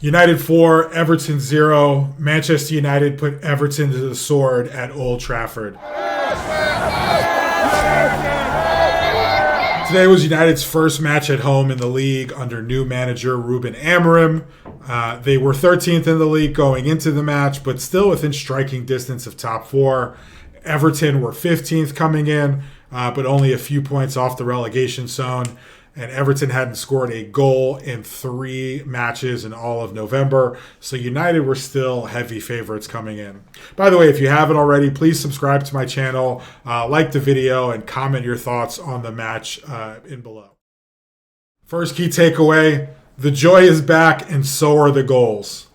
United 4, Everton 0. Manchester United put Everton to the sword at Old Trafford. Today was United's first match at home in the league under new manager Rúben Amorim. They were 13th in the league going into the match, but still within striking distance of top four. Everton were 15th coming in, but only a few points off the relegation zone. And Everton hadn't scored a goal in 3 matches in all of November. So United were still heavy favorites coming in. By the way, if you haven't already, please subscribe to my channel, like the video, and comment your thoughts on the match in below. First key takeaway, the joy is back and so are the goals.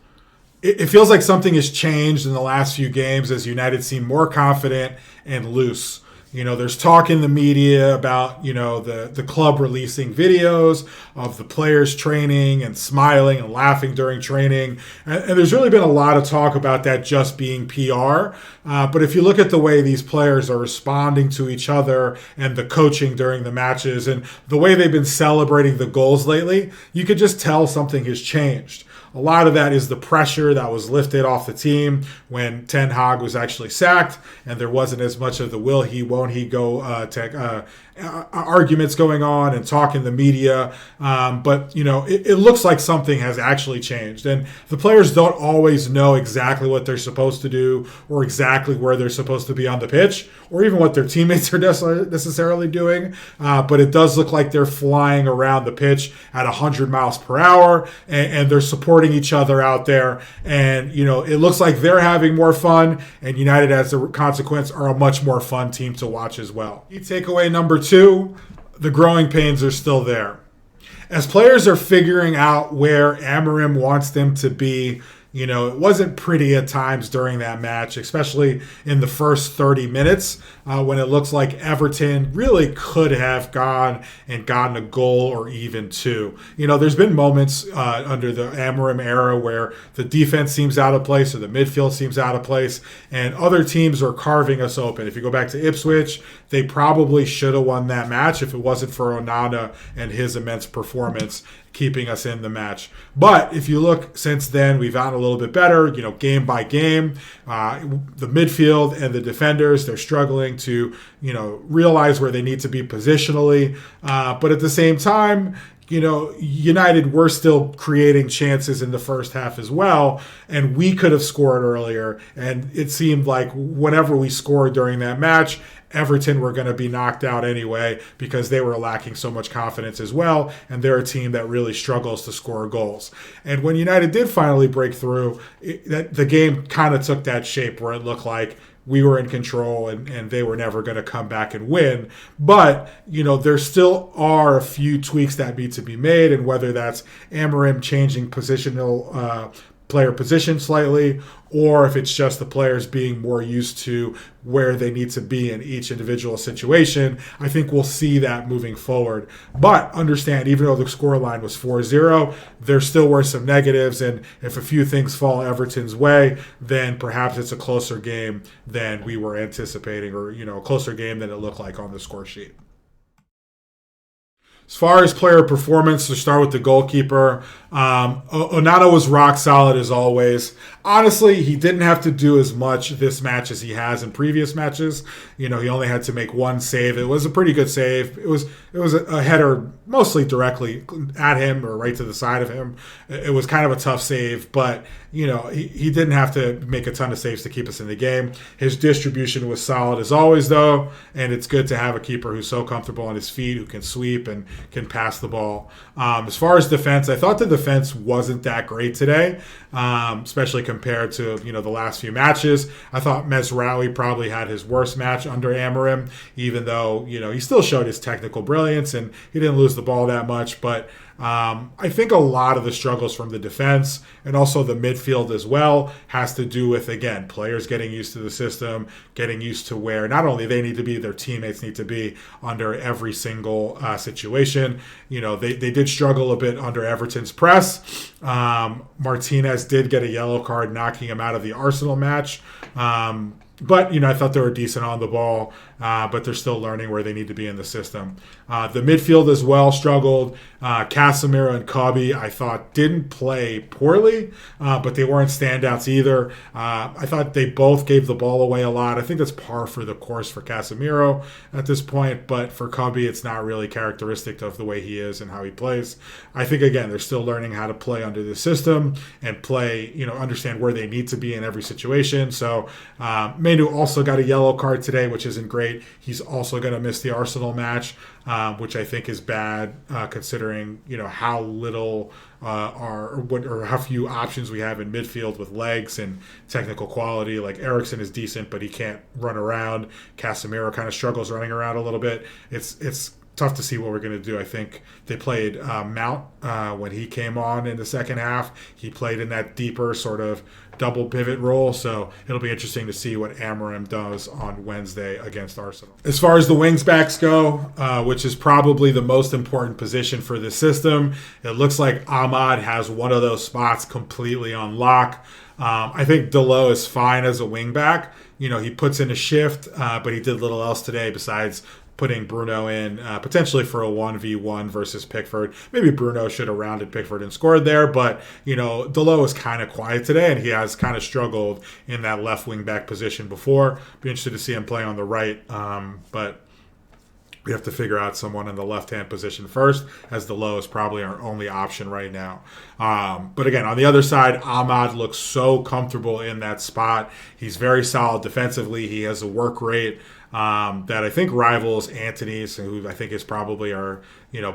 It feels like something has changed in the last few games as United seem more confident and loose. You know, there's talk in the media about, the club releasing videos of the players training and smiling and laughing during training. And there's really been a lot of talk about that just being PR. But if you look at the way these players are responding to each other and the coaching during the matches and the way they've been celebrating the goals lately, you could just tell something has changed. A lot of that is the pressure that was lifted off the team when Ten Hag was actually sacked, and there wasn't as much of the will he, won't he go arguments going on and talk in the media. But it looks like something has actually changed, and the players don't always know exactly what they're supposed to do or exactly where they're supposed to be on the pitch or even what their teammates are necessarily doing. But it does look like they're flying around the pitch at 100 miles per hour, and they're supporting each other out there, and it looks like they're having more fun, and United as a consequence are a much more fun team to watch as well. Key takeaway number 2, the growing pains are still there. As players are figuring out where Amorim wants them to be, it wasn't pretty at times during that match, especially in the first 30 minutes when it looks like Everton really could have gone and gotten a goal or even 2. There's been moments under the Amorim era where the defense seems out of place or the midfield seems out of place, and other teams are carving us open. If you go back to Ipswich, they probably should have won that match if it wasn't for Onana and his immense performance keeping us in the match. But if you look since then, we've gotten a little bit better, game by game. The midfield and the defenders, they're struggling to, realize where they need to be positionally. But at the same time, United were still creating chances in the first half as well, and we could have scored earlier. And it seemed like whenever we scored during that match, Everton were going to be knocked out anyway because they were lacking so much confidence as well, and they're a team that really struggles to score goals. And when United did finally break through, the game kind of took that shape where it looked like we were in control and they were never going to come back and win. But, there still are a few tweaks that need to be made, and whether that's Amorim changing positional player position slightly, or if it's just the players being more used to where they need to be in each individual situation, I think we'll see that moving forward. But understand, even though the scoreline was 4-0, there still were some negatives, and if a few things fall Everton's way, then perhaps it's a closer game than we were anticipating, or a closer game than it looked like on the score sheet. As far as player performance, to start with the goalkeeper, Onana was rock solid as always. Honestly, he didn't have to do as much this match as he has in previous matches. He only had to make one save. It was a pretty good save. It was a header mostly directly at him or right to the side of him. It was kind of a tough save, but he didn't have to make a ton of saves to keep us in the game. His distribution was solid as always, though, and it's good to have a keeper who's so comfortable on his feet, who can sweep and can pass the ball. As far as defense, I thought the defense wasn't that great today, especially compared to the last few matches. I thought Mesraoui probably had his worst match under Amorim, even though he still showed his technical brilliance and he didn't lose the ball that much. But I think a lot of the struggles from the defense and also the midfield as well has to do with, again, players getting used to the system, getting used to where not only they need to be, their teammates need to be under every single situation. They did struggle a bit under Everton's press. Martinez did get a yellow card knocking him out of the Arsenal match. But, I thought they were decent on the ball. but they're still learning where they need to be in the system. The midfield as well struggled. Casemiro and Kobe, I thought, didn't play poorly, but they weren't standouts either. I thought they both gave the ball away a lot. I think that's par for the course for Casemiro at this point, but for Kobe, it's not really characteristic of the way he is and how he plays. I think, again, they're still learning how to play under the system and play, understand where they need to be in every situation. So Manu also got a yellow card today, which isn't great. He's also going to miss the Arsenal match, which I think is bad considering, how little or how few options we have in midfield with legs and technical quality. Like Eriksen is decent, but he can't run around. Casemiro kind of struggles running around a little bit. It's tough to see what we're going to do. I think they played Mount when he came on in the second half. He played in that deeper sort of double pivot role, so it'll be interesting to see what Amorim does on Wednesday against Arsenal. As far as the wings backs go, which is probably the most important position for this system, it looks like Amad has one of those spots completely on lock. I think Diallo is fine as a wing back. He puts in a shift, but he did little else today besides putting Bruno in potentially for a 1v1 versus Pickford. Maybe Bruno should have rounded Pickford and scored there, but Diallo is kind of quiet today, and he has kind of struggled in that left wing back position before. Be interested to see him play on the right, but we have to figure out someone in the left-hand position first, as Diallo is probably our only option right now. But again, on the other side, Amad looks so comfortable in that spot. He's very solid defensively. He has a work rate that I think rivals Antony's, who I think is probably our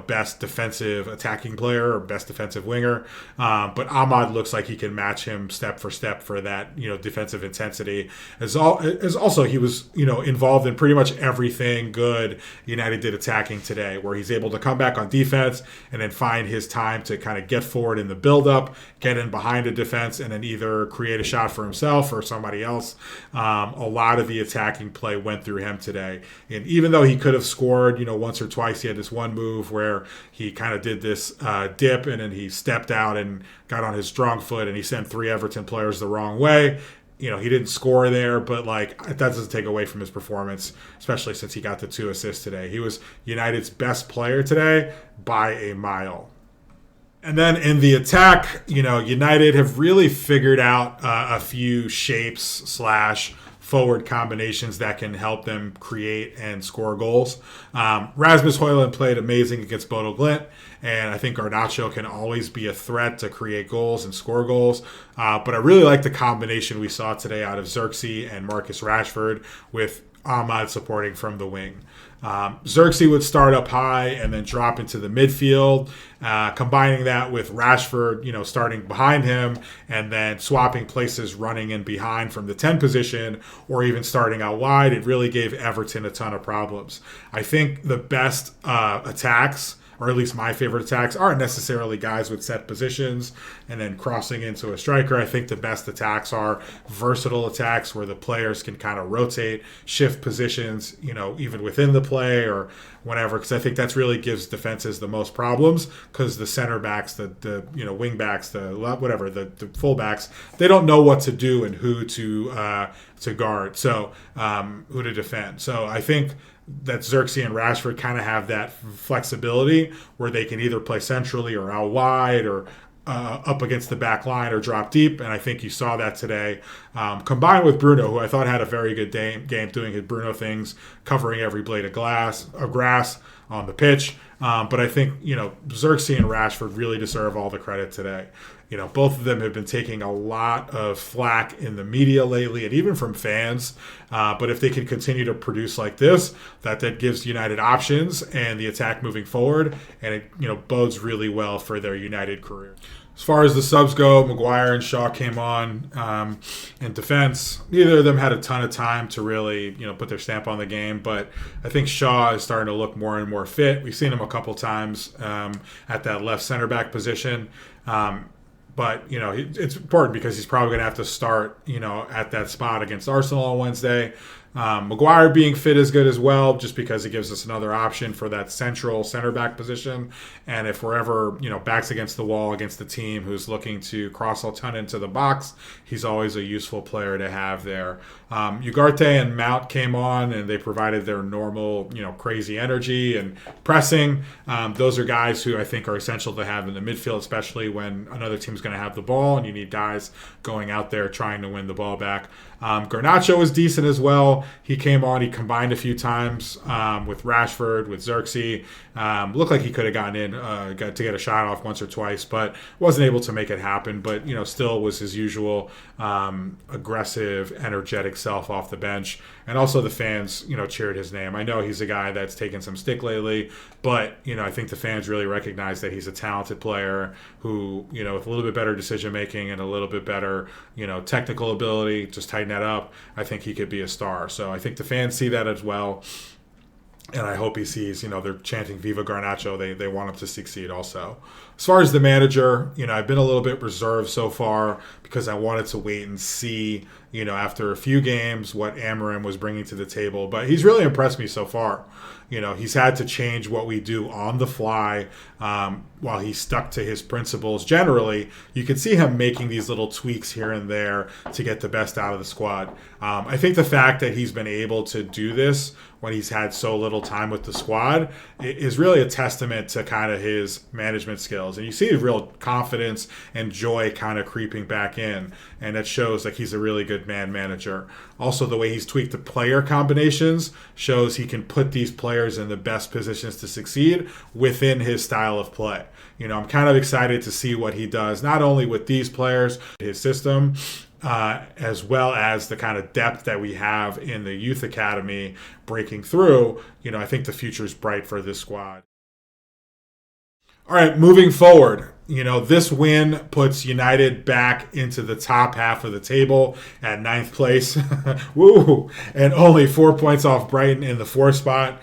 best defensive attacking player or best defensive winger. But Amad looks like he can match him step for step for that defensive intensity. As also he was involved in pretty much everything good United did attacking today, where he's able to come back on defense and then find his time to kind of get forward in the build-up, get in behind a defense, and then either create a shot for himself or somebody else. A lot of the attacking play went through him today. And even though he could have scored, once or twice, he had this one move where he kind of did this dip and then he stepped out and got on his strong foot and he sent 3 Everton players the wrong way. He didn't score there, but that doesn't take away from his performance, especially since he got the 2 assists today. He was United's best player today by a mile. And then in the attack, United have really figured out a few shapes / forward combinations that can help them create and score goals. Rasmus Højlund played amazing against Bodo Glimt, and I think Garnacho can always be a threat to create goals and score goals. But I really like the combination we saw today out of Zirkzee and Marcus Rashford, with Amad supporting from the wing. Zirkzee would start up high and then drop into the midfield, combining that with Rashford, starting behind him and then swapping places, running in behind from the 10 position or even starting out wide. It really gave Everton a ton of problems. I think the best attacks, or at least my favorite attacks, aren't necessarily guys with set positions and then crossing into a striker. I think the best attacks are versatile attacks where the players can kind of rotate, shift positions, even within the play or whatever, because I think that's really gives defenses the most problems, because the center backs, the wing backs, the full backs, they don't know what to do and who to guard, so who to defend. So I think that Zirkzee and Rashford kind of have that flexibility where they can either play centrally or out wide or up against the back line or drop deep, and I think you saw that today. Combined with Bruno, who I thought had a very good game doing his Bruno things, covering every blade of grass on the pitch. But I think, Zirkzee and Rashford really deserve all the credit today. Both of them have been taking a lot of flack in the media lately and even from fans. But if they can continue to produce like this, that gives United options and the attack moving forward. And it, bodes really well for their United career. As far as the subs go, Maguire and Shaw came on in defense. Neither of them had a ton of time to really, put their stamp on the game. But I think Shaw is starting to look more and more fit. We've seen him a couple times at that left center back position. But, it's important because he's probably going to have to start, at that spot against Arsenal on Wednesday. Maguire being fit is good as well, just because it gives us another option for that central center back position. And if we're ever, backs against the wall against the team who's looking to cross a ton into the box, he's always a useful player to have there. Ugarte and Mount came on and they provided their normal, crazy energy and pressing. Those are guys who I think are essential to have in the midfield, especially when another team's going to have the ball and you need guys going out there trying to win the ball back. Garnacho was decent as well. He came on, he combined a few times with Rashford, with Zirkzee. Looked like he could have gotten in to get a shot off once or twice, but wasn't able to make it happen. But, still was his usual aggressive, energetic self off the bench. And also the fans, cheered his name. I know he's a guy that's taken some stick lately, but, I think the fans really recognize that he's a talented player who, with a little bit better decision-making and a little bit better, technical ability, just tighten that up, I think he could be a star. So I think the fans see that as well. And I hope he sees, they're chanting Viva Garnacho. They want him to succeed also. As far as the manager, I've been a little bit reserved so far because I wanted to wait and see, after a few games what Amorim was bringing to the table. But he's really impressed me so far. He's had to change what we do on the fly while he's stuck to his principles. Generally, you can see him making these little tweaks here and there to get the best out of the squad. I think the fact that he's been able to do this when he's had so little time with the squad is really a testament to kind of his management skills. And you see real confidence and joy kind of creeping back in. And that shows like he's a really good man manager. Also, the way he's tweaked the player combinations shows he can put these players in the best positions to succeed within his style of play. I'm kind of excited to see what he does, not only with these players, his system, as well as the kind of depth that we have in the youth academy breaking through. I think the future is bright for this squad. All right, moving forward, this win puts United back into the top half of the table at 9th place. Woo! And only 4 points off Brighton in the 4th spot.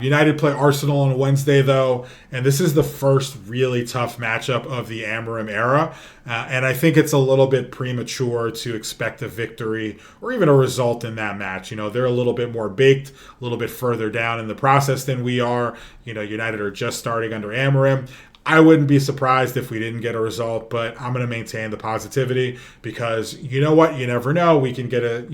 United play Arsenal on Wednesday, though, and this is the first really tough matchup of the Amorim era. And I think it's a little bit premature to expect a victory or even a result in that match. They're a little bit more baked, a little bit further down in the process than we are. United are just starting under Amorim. I wouldn't be surprised if we didn't get a result, but I'm going to maintain the positivity because you know what? You never know. We can get a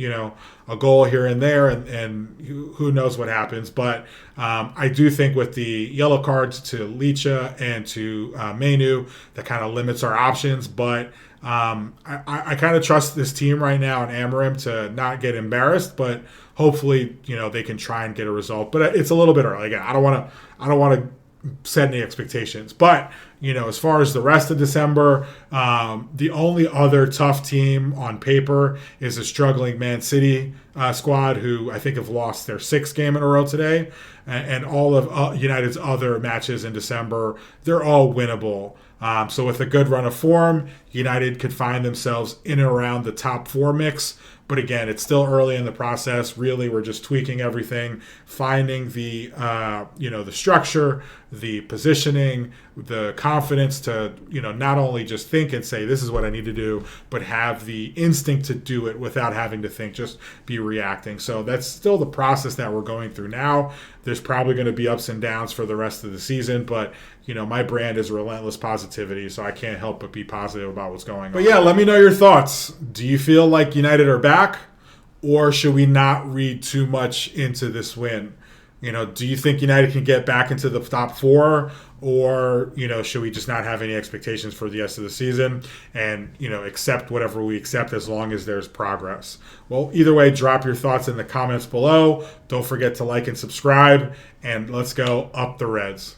goal here and there, and who knows what happens. But I do think with the yellow cards to Licha and to Menu, that kind of limits our options. But I kind of trust this team right now and Amorim to not get embarrassed, but hopefully, they can try and get a result. But it's a little bit early. Again, I don't want to set any expectations. But, as far as the rest of December, the only other tough team on paper is a struggling Man City squad who I think have lost their 6th game in a row today. And all of United's other matches in December, they're all winnable. So with a good run of form, United could find themselves in and around the top 4 mix. But again, it's still early in the process. Really, we're just tweaking everything, finding the the structure, the positioning, the confidence to not only just think and say this is what I need to do, but have the instinct to do it without having to think, just be reacting. So that's still the process that we're going through now. There's probably going to be ups and downs for the rest of the season, but my brand is relentless positivity, so I can't help but be positive about what's going on. But yeah, let me know your thoughts. Do you feel like United are back, or should we not read too much into this win? Do you think United can get back into the top 4, or, should we just not have any expectations for the rest of the season and, accept whatever we accept as long as there's progress? Well, either way, drop your thoughts in the comments below. Don't forget to like and subscribe, and let's go up the Reds.